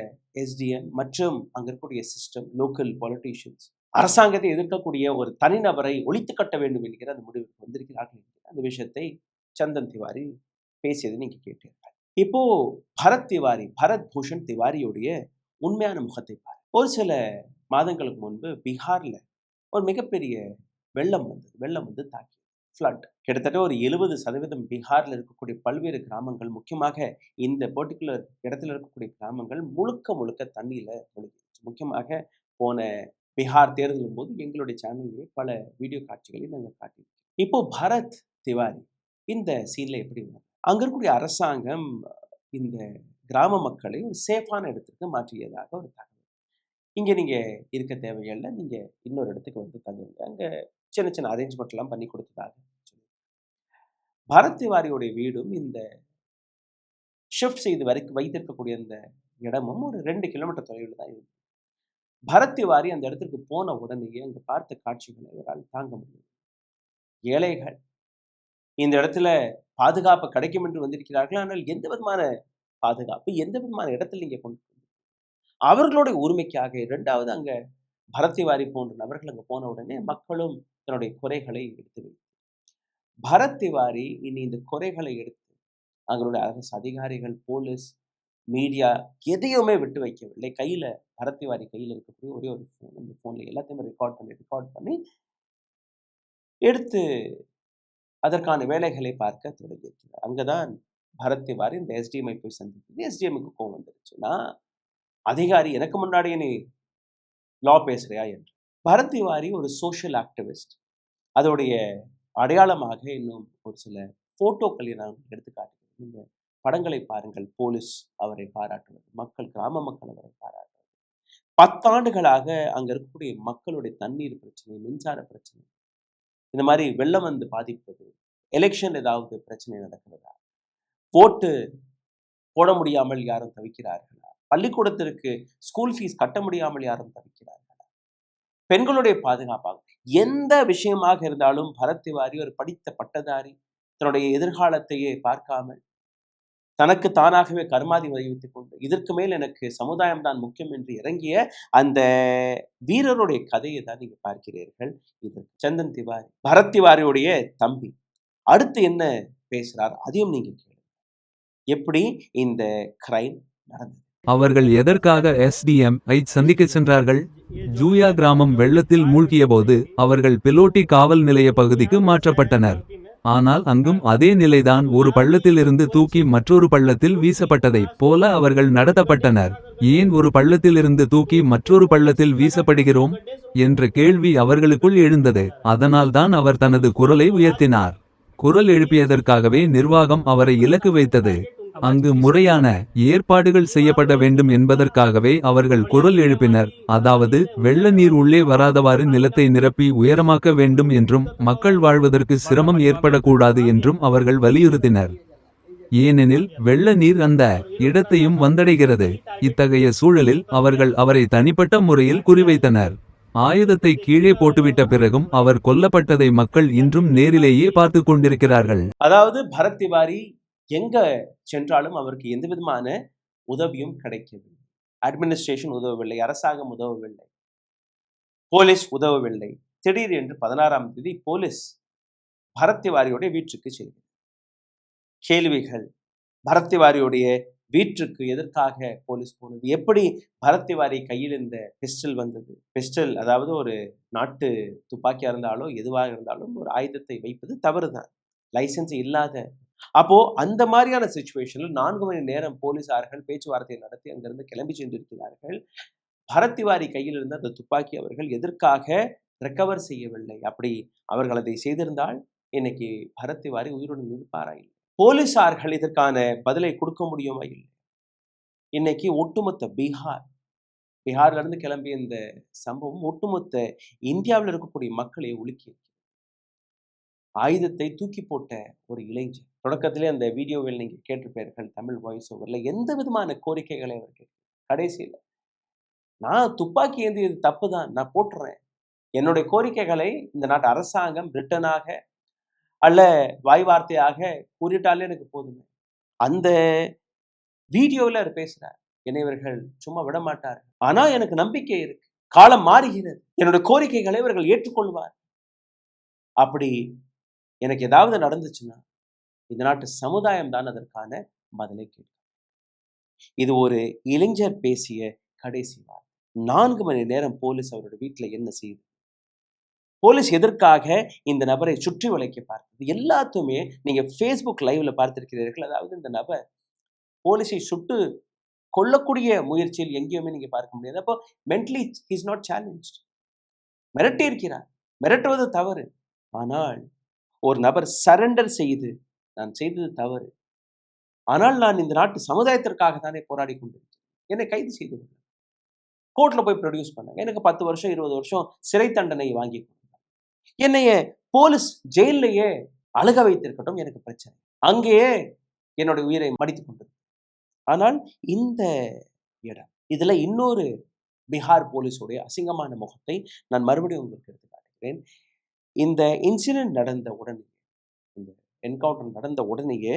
[SPEAKER 1] SDM மற்றும் அங்க இருக்கக்கூடிய சிஸ்டம், லோக்கல் பாலிட்டிஷியன்ஸ், அரசாங்கத்தை எதிர்க்கக்கூடிய ஒரு தனிநபரை ஒழித்து கட்ட வேண்டும் என்கிற அந்த முடிவுக்கு வந்திருக்கிறார்கள் என்கிற அந்த விஷயத்தை சந்தன் திவாரி பேசியதை நீங்க கேட்டீர்கள். இப்போ பரத் திவாரி, பரத் பூஷன் திவாரியுடைய உண்மையான முகத்தை பாரு. ஒரு சில மாதங்களுக்கு முன்பு பீகார்ல ஒரு மிகப்பெரிய வெள்ளம் வந்து தாக்கி ஃப்ளட். கிட்டத்தட்ட ஒரு 70% பீகார்ல இருக்கக்கூடிய பல்வேறு கிராமங்கள், முக்கியமாக இந்த பர்டிகுலர் இடத்துல இருக்கக்கூடிய கிராமங்கள் முழுக்க தண்ணியில முழுகிடுச்சு. முக்கியமாக போன பீகார் தேர்தலும் போது எங்களுடைய சேனல்லேயே பல வீடியோ காட்சிகளை நாங்கள் காட்டியிருக்கோம். இப்போ பரத் திவாரி இந்த சீன்ல எப்படி வரும்? அங்க இருக்கக்கூடிய அரசாங்கம் இந்த கிராம மக்களை ஒரு சேஃபான இடத்துக்கு மாற்றியதாக ஒரு தகவல். இங்க நீங்க இருக்க தேவையில்லை, நீங்க இன்னொரு இடத்துக்கு வந்து தங்குங்க, அங்க சின்ன அரேஞ்ச்மெண்ட் எல்லாம் பண்ணி கொடுத்ததாக சொல்லி. பரத் திவாரியோடைய வீடும் இந்த ஷிஃப்ட் செய்து வைத்திருக்கக்கூடிய அந்த இடமும் ஒரு 2 கிலோமீட்டர் தொலைவில் தான் இருக்கு. பரத் திவாரி அந்த இடத்துக்கு போன உடனேயே அங்க பார்த்த காட்சிகளை அவரால் தாங்க முடியும். ஏழைகள் இந்த இடத்துல பாதுகாப்பு கிடைக்கும் என்று வந்திருக்கிறார்கள். ஆனால் எந்த விதமான பாதுகாப்பு, எந்த விதமான இடத்துல நீங்க கொண்டு அவர்களுடைய உரிமைக்காக. 2வது, அங்க பரத் திவாரி போன்ற நபர்கள் அங்க போன உடனே மக்களும் தன்னுடைய குறைகளை எடுத்து வைத்து, பரத் திவாரி இனி இந்த குறைகளை எடுத்து அவங்களுடைய அரசு அதிகாரிகள், போலீஸ், மீடியா எதையுமே விட்டு வைக்கவில்லை. கையில பரத் திவாரி கையில் இருக்கக்கூடிய ஒரே ஒரு ஃபோன், அந்த ஃபோன்ல எல்லாத்தையுமே ரெக்கார்ட் பண்ணி எடுத்து அதற்கான வேலைகளை பார்க்க தொடங்கியிருக்கிறார். அங்கதான் பரத் திவாரி இந்த SDM போய் சந்தித்தது. SDMக்கு கோவம் வந்துருச்சு. நான் அதிகாரி, எனக்கு முன்னாடியே நீ லா பேசுறியா என்று. பரத் திவாரி ஒரு சோஷியல் ஆக்டிவிஸ்ட். அதோடைய அடையாளமாக இன்னும் ஒரு சில போட்டோக்களை நான் எடுத்து காட்டுகிறேன். இந்த படங்களை பாருங்கள். போலீஸ் அவரை பாராட்டுவது, மக்கள், கிராம மக்கள் அவரை பாராட்டுவது. 10 ஆண்டுகளாக அங்க இருக்கக்கூடிய மக்களுடைய தண்ணீர் பிரச்சனை, மின்சார பிரச்சனை, இந்த மாதிரி வெள்ளம் வந்து பாதிப்பது, எலெக்ஷன் ஏதாவது பிரச்சனை நடக்கிறதா, ஓட்டு போட முடியாமல் யாரும் தவிக்கிறார்களா, பள்ளிக்கூடத்திற்கு ஸ்கூல் ஃபீஸ் கட்ட முடியாமல் யாரும் தவிக்கிறார்களா, பெண்களுடைய பாதுகாப்பாக எந்த விஷயமாக இருந்தாலும் பரத் திவாரி ஒரு படித்த பட்டதாரி, தன்னுடைய எதிர்காலத்தையே பார்க்காமல் தனக்கு தானாகவே கர்மாதி வைத்துக் கொண்டு இதற்கு மேல் எனக்கு சமுதாயம் தான் முக்கியம் என்று இறங்கிய அந்த வீரருடைய கதையை தான் நீங்க பார்க்கிறீர்கள். இது சந்தன் திவாரி, பரத் திவாரியுடைய தம்பி. அடுத்து என்ன பேசுறார் அதையும் நீங்க கேளுங்க. எப்படி இந்த கிரைம் நடந்தது?
[SPEAKER 6] அவர்கள் எதற்காக SDM ஐ சந்திக்க சென்றார்கள்? ஜூயா கிராமம் வெள்ளத்தில் மூழ்கிய போது அவர்கள் பிலோட்டி காவல் நிலைய பகுதிக்கு மாற்றப்பட்டனர். ஆனால் அங்கும் அதே நிலைதான், ஒரு பள்ளத்திலிருந்து தூக்கி மற்றொரு பள்ளத்தில் வீசப்பட்டதைப் போல அவர்கள் நடத்தப்பட்டனர். ஏன் ஒரு பள்ளத்திலிருந்து தூக்கி மற்றொரு பள்ளத்தில் வீசப்படுகிறோம் என்ற கேள்வி அவர்களுக்குள் எழுந்தது. அதனால்தான் அவர் தனது குரலை உயர்த்தினார். குரல் எழுப்பியதற்காகவே நிர்வாகம் அவரை இலக்கு வைத்தது. அங்கு முறையான ஏற்பாடுகள் செய்யப்பட வேண்டும் என்பதற்காகவே அவர்கள் குரல் எழுப்பினர். அதாவது வெள்ள நீர் உள்ளே வராதவாறு நிலத்தை நிரப்பி உயரமாக்க வேண்டும் என்றும் மக்கள் வாழ்வதற்கு சிரமம் ஏற்படக்கூடாது என்றும் அவர்கள் வலியுறுத்தினர். ஏனெனில் வெள்ள நீர் அந்த இடத்தையும் வந்தடைகிறது. இத்தகைய சூழலில் அவர்கள் அவரை தனிப்பட்ட முறையில் குறிவைத்தனர். ஆயுதத்தை கீழே போட்டுவிட்ட பிறகும் அவர் கொல்லப்பட்டதை மக்கள் இன்றும் நேரிலேயே பார்த்து கொண்டிருக்கிறார்கள்.
[SPEAKER 1] அதாவது பரத் திவாரி எங்க சென்றாலும் அவருக்கு எந்த விதமான உதவியும் கிடைக்கவில்லை. அட்மினிஸ்ட்ரேஷன் உதவவில்லை, அரசாங்கம் உதவவில்லை, போலீஸ் உதவவில்லை. திடீர் என்று 16ஆம் தேதி போலீஸ் பரத் திவாரியுடைய வீட்டுக்கு செல்கிறது. கேள்விகள், பரத் திவாரியுடைய வீட்டுக்கு எதற்காக போலீஸ் போனது? எப்படி பரத் திவாரி கையில் இந்த பிஸ்டல் வந்தது? பிஸ்டல் அதாவது ஒரு நாட்டு துப்பாக்கியா இருந்தாலும் எதுவாக இருந்தாலும் ஒரு ஆயுதத்தை வைப்பது தவறுதான், லைசன்ஸ் இல்லாத. அப்போ அந்த மாதிரியான சிச்சுவேஷன்ல 4 மணி நேரம் போலீசார்கள் பேச்சுவார்த்தை நடத்தி அங்கிருந்து கிளம்பி சென்றிருக்கிறார்கள். பரத் திவாரி கையில் இருந்த அந்த துப்பாக்கி அவர்கள் எதற்காக ரெக்கவர் செய்யவில்லை? அப்படி அவர்கள் அதை செய்திருந்தால் இன்னைக்கு பரத் திவாரி உயிருடன் இருப்பாரா? இல்லை. போலீசார்கள் இதற்கான பதிலை கொடுக்க முடியுமா? இல்லை. இன்னைக்கு ஒட்டுமொத்த பீகார்ல இருந்து கிளம்பிய இந்த சம்பவம் ஒட்டுமொத்த இந்தியாவில் இருக்கக்கூடிய மக்களை உலுக்கி ஆயுதத்தை தூக்கி போட்ட ஒரு இளைஞர். தொடக்கத்திலே அந்த வீடியோவில் நீங்க கேட்டிருப்பீர்கள், தமிழ் வாய்ஸ் ஓவர்ல எந்த விதமான கோரிக்கைகளை அவர் கேட்க, கடைசியில் நான் துப்பாக்கி ஏந்தியது தப்பு தான், நான் போட்டுறேன், என்னுடைய கோரிக்கைகளை இந்த நாட்டு அரசாங்கம் ரிட்டனாக அல்ல வாய் வார்த்தையாக கூறிட்டாலே எனக்கு போதுமே. அந்த வீடியோவில் அவர் பேசுறார், என்னை இவர்கள் சும்மா விட மாட்டார்கள், ஆனா எனக்கு நம்பிக்கை இருக்கு, காலம் மாறுகிறது, என்னுடைய கோரிக்கைகளை இவர்கள் ஏற்றுக்கொள்வார். அப்படி எனக்கு ஏதாவது நடந்துச்சுன்னா இந்த நாட்டு சமுதாயம் தான் அதற்கான பதிலை கேட்கும். இது ஒரு இளைஞர் பேசிய கடைசி வார்த்தை. 4 மணி நேரம் போலீஸ் அவருடைய வீட்டில் என்ன செய்யுது? போலீஸ் எதற்காக இந்த நபரை சுற்றி வளைக்க பார்த்தது? எல்லாத்தையுமே நீங்க ஃபேஸ்புக் லைவ்ல பார்த்திருக்கிறீர்கள். அதாவது இந்த நபர் போலீஸை சுட்டு கொல்லக்கூடிய முயற்சியில் எங்கேயுமே நீங்க பார்க்க முடியாது. அப்போ மென்டலி இஸ் நாட் சேலஞ்ச்ட். மிரட்டி இருக்கிறார், மிரட்டுவது தவறு. ஆனால் ஒரு நபர் சரண்டர் செய்து நான் செய்தது தவறு, ஆனால் நான் இந்த நாட்டு சமுதாயத்திற்காக தானே போராடி கொண்டிருக்கிறேன், என்னை கைது செய்து கோர்ட்ல போய் ப்ரொடியூஸ் பண்ணாங்க. எனக்கு 10 வருஷம் 20 வருஷம் சிறை தண்டனை வாங்கி கொடுத்தாங்க. என்னைய போலீஸ் ஜெயிலையே அழுக வைத்திருக்கட்டும், எனக்கு பிரச்சனை, அங்கேயே என்னுடைய உயிரை மடித்துக் கொண்டது. ஆனால் இந்த இடம், இதுல இன்னொரு பீகார் போலீஸுடைய அசிங்கமான முகத்தை நான் மறுபடியும் உங்களுக்கு எடுத்து காட்டுகிறேன். இந்த இன்சிடென்ட் நடந்த உடனே, இந்த என்கவுண்டர் நடந்த உடனேயே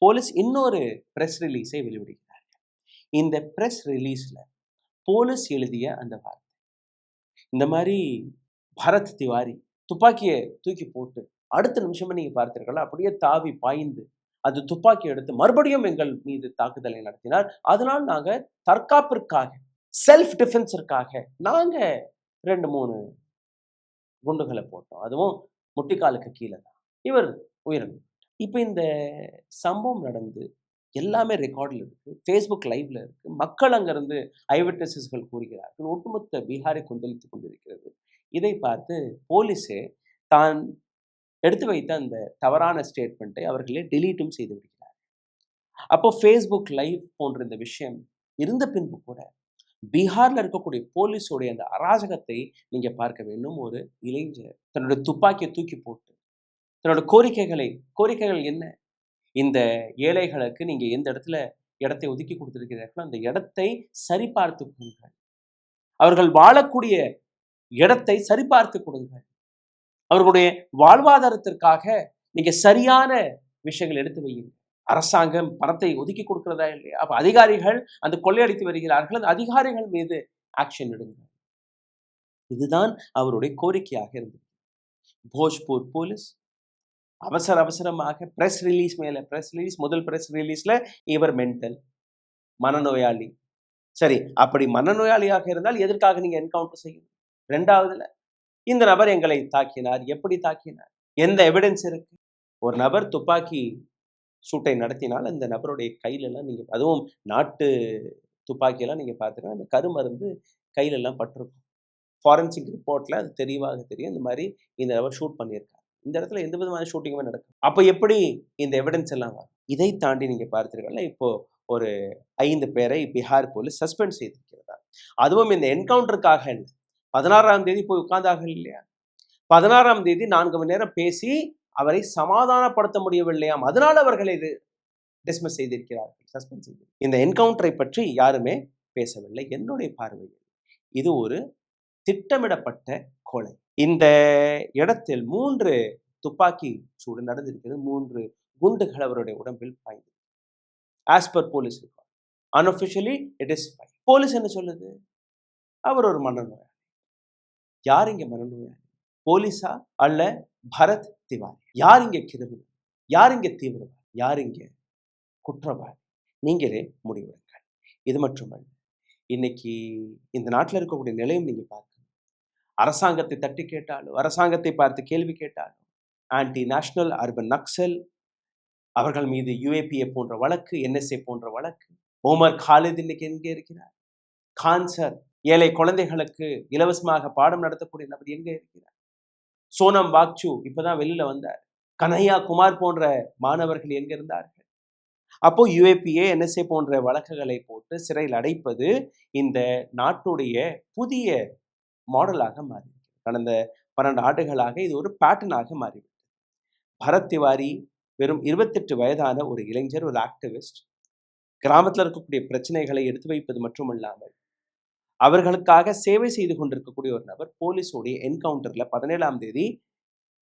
[SPEAKER 1] போலீஸ் இன்னொரு பிரஸ் ரிலீஸை வெளியிடுகிறார்கள். இந்த பிரஸ் ரிலீஸ்ல போலீஸ் எழுதிய அந்த வார்த்தை, இந்த மாதிரி பரத் திவாரி துப்பாக்கியை தூக்கி போட்டு அடுத்த நிமிஷமே நீங்க பார்த்தீர்களா, அப்படியே தாவி பாய்ந்து அது துப்பாக்கி எடுத்து மறுபடியும் எங்கள் மீது தாக்குதலை நடத்தினார். அதனால் நாங்க தற்காப்பிற்காக, செல்ஃப் டிஃபென்ஸிற்காக நாங்க 2-3 குண்டுகளை போட்டோம், அதுவும் முட்டிக்காலுக்கு கீழே தான். இவர் உயிரிழந்தார். இப்போ இந்த சம்பவம் நடந்து எல்லாமே ரெக்கார்டில் இருக்கு, ஃபேஸ்புக் லைவ்ல இருக்கு, மக்கள் அங்கிருந்து ஐவிட்னஸஸ்கள் கூறுகிறார்கள், ஒட்டுமொத்த பீகாரை கொந்தளித்துக் கொண்டிருக்கிறது. இதை பார்த்து போலீஸே தான் எடுத்து வைத்த அந்த தவறான ஸ்டேட்மெண்ட்டை அவர்களே டெலீட்டும் செய்து விடுகிறார். அப்போ ஃபேஸ்புக் லைவ் போன்ற இந்த விஷயம் இருந்த பின்பு கூட பீகார்ல இருக்கக்கூடிய போலீஸோடைய அந்த அராஜகத்தை நீங்க பார்க்க வேண்டும். ஒரு இளைஞர் தன்னுடைய துப்பாக்கியை தூக்கி போட்டு தன்னோட கோரிக்கைகள் என்ன? இந்த ஏழைகளுக்கு நீங்க எந்த இடத்துல இடத்தை ஒதுக்கி கொடுத்திருக்கிறீர்களோ அந்த இடத்தை சரிபார்த்து கொடுங்கள், அவர்கள் வாழக்கூடிய இடத்தை சரிபார்த்து கொடுங்கள், அவர்களுடைய வாழ்வாதாரத்திற்காக நீங்க சரியான விஷயங்கள் எடுத்து வையுங்க. அரசாங்கம் பணத்தை ஒதுக்கி கொடுக்கிறதா இல்லையா? அப்ப அதிகாரிகள் அந்த கொள்ளையடித்து வருகிறார்கள், அந்த அதிகாரிகள் மீது ஆக்ஷன் எடுங்க. இதுதான் அவருடைய கோரிக்கையாக இருந்தது. போஜ்பூர் போலீஸ் அவசரமாக பிரஸ் ரிலீஸ் மேல பிரஸ் ரிலீஸ், முதல் பிரஸ் ரிலீஸ்ல இவர் மென்டல், மனநோயாளி. சரி, அப்படி மனநோயாளியாக இருந்தால் எதற்காக நீங்க என்கவுண்டர் செய்யணும்? இரண்டாவதுல இந்த நபர் எங்களை தாக்கினார், எப்படி தாக்கினார், எந்த எவிடன்ஸ் இருக்கு? ஒரு நபர் துப்பாக்கி சூட்டை நடத்தினால் அந்த நபருடைய கையில எல்லாம் நீங்க, அதுவும் நாட்டு துப்பாக்கியெல்லாம் நீங்க பார்த்தீங்கன்னா அந்த கருமருந்து கையில எல்லாம் பட்டிருக்கும். ஃபாரன்சிக் ரிப்போர்ட்ல அது தெளிவாக தெரியும், இந்த மாதிரி இந்த நபர் ஷூட் பண்ணியிருக்காங்க. இந்த இடத்துல எந்த விதமான ஷூட்டிங்குமே நடக்கும். அப்ப எப்படி இந்த எவிடன்ஸ் எல்லாம் வரும்? இதை தாண்டி நீங்க பார்த்தீர்கள், இப்போ ஒரு 5 பேரை பீகார் போலீஸ் சஸ்பெண்ட் செய்திருக்கிறதா? அதுவும் இந்த என்கவுண்டருக்காக இல்லை, 16ஆம் தேதி போய் உட்கார்ந்தார்கள் இல்லையா? 16ஆம் தேதி 4 மணி நேரம் பேசி அவரை சமாதானப்படுத்த முடியவில்லையாம், அதனால அவர்கள் இது டிஸ்மிஸ் செய்திருக்கிறார்கள், சஸ்பெண்ட் செய்து. இந்த என்கவுண்டரை பற்றி யாருமே பேசவில்லை. என்னுடைய பார்வையில் இது ஒரு திட்டமிடப்பட்ட கொலை. இந்த இடத்தில் 3 துப்பாக்கி சூடு நடந்திருக்கிறது. 3 குண்டுகள் அவருடைய உடம்பில் பாய்ந்து. As per police report, unofficially it is fine. Police என்ன சொல்லுது? அவர் ஒரு மனநோயாளி. யார் இங்க மனநோயாளி? போலீஸா அல்ல பரத் திவாரி? யார் இங்க கிரிமினல்? யார் இங்க தீவிரவாதி? யார் இங்க குற்றவாளி? நீங்களே முடிவெடுங்கள். இது மட்டுமல்ல, இன்னைக்கு இந்த நாட்டில் இருக்கக்கூடிய நிலையும் நீங்க பார்க்கணும். அரசாங்கத்தை தட்டி கேட்டாலும், அரசாங்கத்தை பார்த்து கேள்வி கேட்டாலும், ஆன்டி நேஷனல் அர்பன் நக்சல், அவர்கள் மீது UAPA போன்ற வழக்கு, NSA போன்ற வழக்கு. ஓமர் காலித் இன்னைக்கு எங்கே இருக்கிறார்? கான் சார், ஏழை குழந்தைகளுக்கு இலவசமாக பாடம் நடத்தக்கூடிய நபர் எங்கே இருக்கிறார்? சோனம் வாக்சு இப்பதான் வெளியில வந்தார். கனையா குமார் போன்ற மாணவர்கள் எங்க இருந்தார்கள்? அப்போ UAPA, NSA போன்ற வழக்குகளை போட்டு சிறையில் அடைப்பது இந்த நாட்டுடைய புதிய மாடலாக மாறி, கடந்த 12 ஆண்டுகளாக இது ஒரு பேட்டர்னாக மாறிவிட்டது. பரத் திவாரி வெறும் 28 வயதான ஒரு இளைஞர், ஒரு ஆக்டிவிஸ்ட். கிராமத்தில் இருக்கக்கூடிய பிரச்சனைகளை எடுத்து வைப்பது மட்டுமல்லாமல் அவர்களுக்காக சேவை செய்து கொண்டிருக்கக்கூடிய ஒரு நபர் போலீஸோடைய என்கவுண்டர்ல 17ஆம் தேதி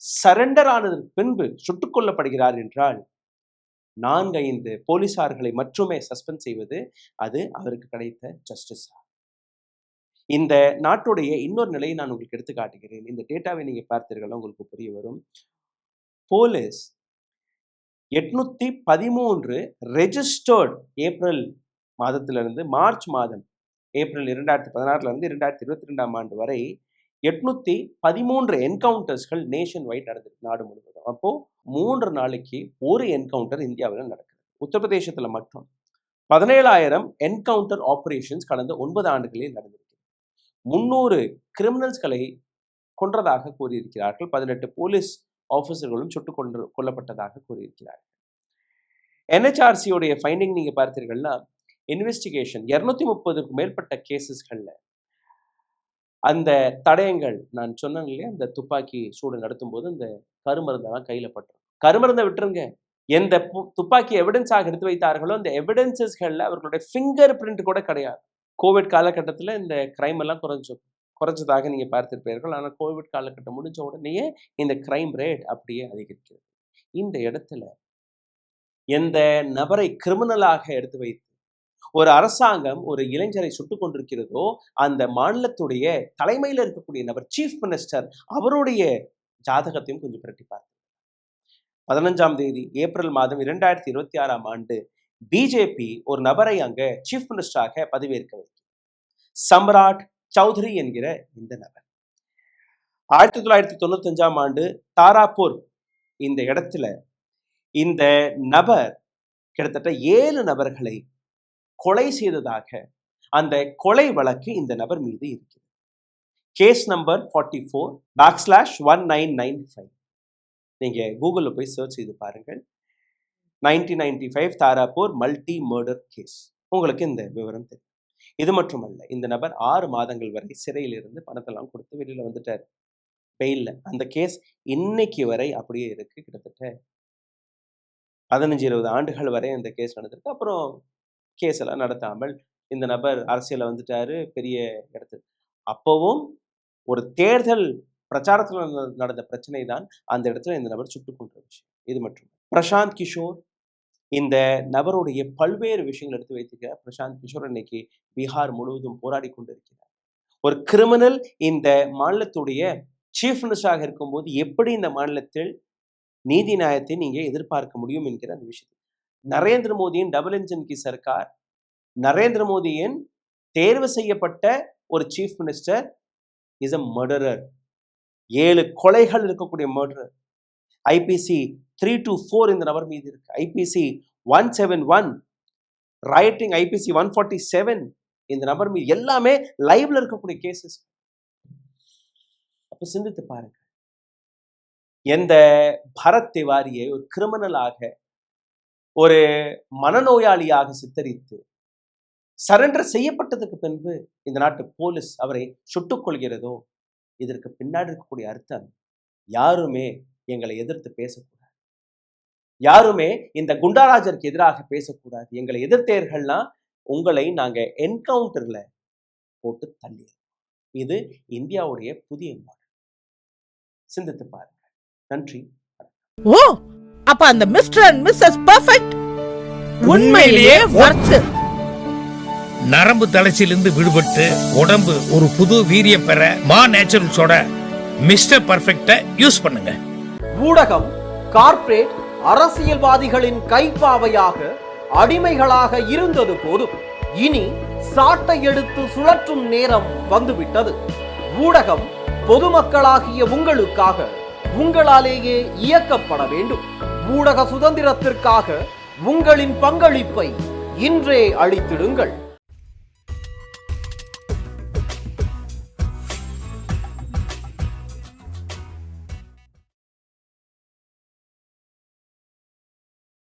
[SPEAKER 1] சரண்டர் ஆனதற்கு பின்பு சுட்டுக் கொல்லப்படுகிறார் என்றால் 4-5 போலீசார்களை மட்டுமே சஸ்பெண்ட் செய்வது அது அவருக்கு கிடைத்த ஜஸ்டிஸா? இந்த நாட்டுடைய இன்னொரு நிலையை நான் உங்களுக்கு எடுத்து காட்டுகிறேன். இந்த டேட்டாவை நீங்க பார்த்தீர்கள், உங்களுக்கு புரிய வரும். போலீஸ் 813 ரெஜிஸ்டர்ட் ஏப்ரல் மாதத்திலிருந்து மார்ச் மாதம், ஏப்ரல் 2016 இருந்து 2022ஆம் ஆண்டு வரை 813 என்கவுண்டர்ஸ்கள் நேஷன் வைட் நடந்திருக்கு, நாடு முழுவதும். அப்போ 3 நாளைக்கு ஒரு என்கவுண்டர் இந்தியாவில் நடக்குது. உத்தரப்பிரதேசத்துல மட்டும் 17,000 என்கவுண்டர் ஆபரேஷன்ஸ் கடந்த 9 ஆண்டுகளில் நடந்திருக்கு. 300 கிரிமினல்ஸ்களை கொன்றதாக கூறியிருக்கிறார்கள். 18 போலீஸ் ஆபீசர்களும் சுட்டுக் கொல்லப்பட்டதாக கூறியிருக்கிறார்கள். NHRC உடைய ஃபைண்டிங் நீங்க பார்த்தீர்கள்னா, இன்வெஸ்டிகேஷன் 230க்கும் மேற்பட்ட கேசஸ்கள்ல அந்த தடயங்கள், நான் சொன்னேன் இல்லையா, இந்த துப்பாக்கி சூடு நடத்தும் போது இந்த கருமருந்தெல்லாம் கையில பட்டுரும். கருமருந்தை விட்டுருங்க, எந்த துப்பாக்கி எவிடன்ஸாக எடுத்து வைத்தார்களோ அந்த எவிடன்சஸ்கள்ல அவர்களுடைய ஃபிங்கர் பிரிண்ட் கூட கிடையாது. கோவிட் காலகட்டத்தில் இந்த கிரைம் எல்லாம் குறைஞ்சதாக நீங்க பார்த்திருப்பீர்கள். ஆனால் கோவிட் காலகட்டம் முடிஞ்ச உடனேயே இந்த கிரைம் ரேட் அப்படியே அதிகரிக்கிறது. இந்த இடத்துல எந்த நபரை கிரிமினலாக எடுத்து வைத்து ஒரு அரசாங்கம் ஒரு இளைஞரை சுட்டுக் கொண்டிருக்கிறதோ அந்த மாநிலத்துடைய தலைமையில் இருக்கக்கூடிய நபர், சீஃப் மினிஸ்டர், அவருடைய ஜாதகத்தையும் கொஞ்சம் பிரட்டிப்பார். 15ஆம் தேதி ஏப்ரல் மாதம் 2026ஆம் ஆண்டு BJP ஒரு நபரை அங்க சீஃப் மினிஸ்டராக பதவியேற்க வைக்கும். சம்ராட் சௌத்ரி என்கிற இந்த நபர் 1995ஆம் ஆண்டு தாராப்பூர் இந்த இடத்துல இந்த நபர் கிட்டத்தட்ட 7 நபர்களை கொலை செய்ததாக அந்த கொலை வழக்கு இந்த நபர் மீது இருக்கிறது. Case number 44/1995. நீங்க கூகுள்ல போய் சர்ச் செய்து பாருங்கள். 1995 தாராப்பூர் மல்டி மர்டர் கேஸ். உங்களுக்கு இந்த விவரம் தெரியும். இது மட்டுமல்ல, இந்த நபர் 6 மாதங்கள் வரை சிறையில் இருந்து பணத்தெல்லாம் கொடுத்து வெளியில வந்துட்டார் பெயில்ல. அந்த கேஸ் இன்னைக்கு வரை அப்படியே இருக்கு. கிட்டத்தட்ட 15-20 ஆண்டுகள் வரை அந்த கேஸ் நடந்திருக்கு. அப்புறம் கேஸ் எல்லாம் நடத்தாமல் இந்த நபர் அரசியல வந்துட்டாரு, பெரிய இடத்துல. அப்பவும் ஒரு தேர்தல் பிரச்சாரத்தில் நடந்த பிரச்சனை தான் அந்த இடத்துல இந்த நபர் சுட்டுக் கொன்ற விஷயம். இது மட்டும். பிரசாந்த் கிஷோர், இந்த நபருடைய பல்வேறு விஷயங்கள் எடுத்து வைத்திருக்கிறார். பிரசாந்த் கிஷோர் இன்னைக்கு பீகார் முழுவதும் போராடி கொண்டிருக்கிறார். ஒரு கிரிமினல் இந்த மாநிலத்துடைய சீஃப் மினிஸ்டராக இருக்கும்போது எப்படி இந்த மாநிலத்தில் நீதி நியாயத்தை நீங்க எதிர்பார்க்க முடியும் என்கிற அந்த விஷயத்தை, நரேந்திர மோடியின் டபுள் இன்ஜின் கி சர்க்கார், நரேந்திர மோடியின் தேர்வு செய்யப்பட்ட ஒரு chief minister is a murderer. 7 கொலைகள் இருக்கக்கூடிய மர்டரர். ஐபிசி 324 இந்த நபர் மீது இருக்கு. ஐபிசி 171 ரைட்டிங், ஐபிசி 147 இந்த நபர் மீது, எல்லாமே லைவ்ல இருக்கக்கூடிய கேசஸ். அப்ப சிந்தித்து பாருங்க, எந்த பரத் திவாரியை ஒரு கிரிமினலாக, ஒரு மனநோயாளியாக சித்தரித்து சரண்டர் செய்யப்பட்டதுக்கு பின்பு இந்த நாட்டு போலீஸ் அவரை சுட்டுக் கொள்கிறதோ, இதற்கு பின்னாடி இருக்கக்கூடிய அர்த்தம் யாருமே எங்களை எதிர்த்து பேசக்கூடாது, யாருமே இந்த குண்டாராஜருக்கு எதிராக பேசக்கூடாது. எங்களை எதிர்த்தேர்கள்னா உங்களை நாங்க என்கவுண்டர்ல போட்டு தள்ளி. இது இந்தியாவுடைய புதிய மாடல். சிந்தித்து பாருங்க. நன்றி.
[SPEAKER 2] ஓ, அப்ப அந்த மிஸ்டர் அண்ட் மிஸ்ஸஸ் பர்ஃபெக்ட் உண்மையிலேயே ஒர்த்.
[SPEAKER 3] நரம்பு தளர்ச்சியிலிருந்து விடுபட்டு உடம்பு ஒரு புது வீரியம் பெற மா நேச்சுரல்ஸோட மிஸ்டர் பர்ஃபெக்ட யூஸ் பண்ணுங்க.
[SPEAKER 7] ஊடகம் கார்ப்பரேட் அரசியல்வாதிகளின் கைப்பாவையாக அடிமைகளாக இருந்தது போதும். இனி சாட்டை எடுத்து சுழற்றும் நேரம் வந்துவிட்டது. ஊடகம் பொதுமக்களாகிய உங்களுக்காக, உங்களாலேயே இயக்கப்பட வேண்டும். ஊடக சுதந்திரத்திற்காக உங்களின் பங்களிப்பை இன்றே அளித்திடுங்கள்.